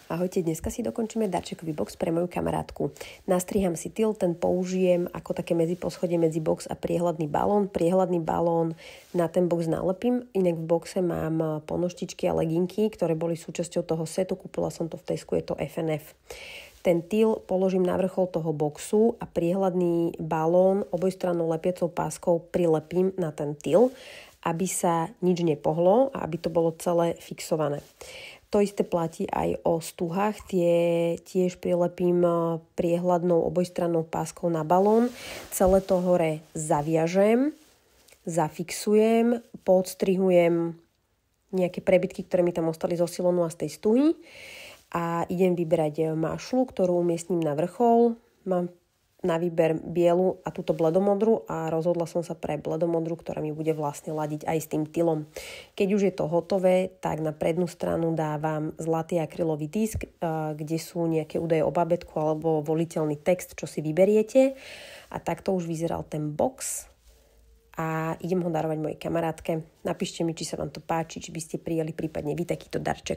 Ahojte, dneska si dokončíme darčekový box pre moju kamarátku. Nastriham si tyl, ten použijem ako také medziposchodie medzi box a priehľadný balón. Priehľadný balón na ten box nalepím, inak v boxe mám ponoštičky a leginky, ktoré boli súčasťou toho setu, kúpila som to v Tesku, je to FNF. Ten tyl položím na vrchol toho boxu a priehľadný balón obojstrannou lepiacou páskou prilepím na ten tyl, aby sa nič nepohlo a aby to bolo celé fixované. To isté platí aj o stuhách, tie tiež prilepím priehľadnou obojstrannou páskou na balón. Celé to hore zaviažem, zafixujem, poodstrihujem nejaké prebytky, ktoré mi tam ostali zo silonu a z tej stuhy a idem vyberať mašľu, ktorú umiestním na vrchol. Mám na výber bielu a túto bledomodru a rozhodla som sa pre bledomodru, ktorá mi bude vlastne ladiť aj s tým tylom. Keď už je to hotové, tak na prednú stranu dávam zlatý akrylový disk, kde sú nejaké údaje o bábätku alebo voliteľný text, čo si vyberiete. A takto už vyzeral ten box a idem ho darovať mojej kamarátke. Napíšte mi, či sa vám to páči, či by ste prijali prípadne vy takýto darček.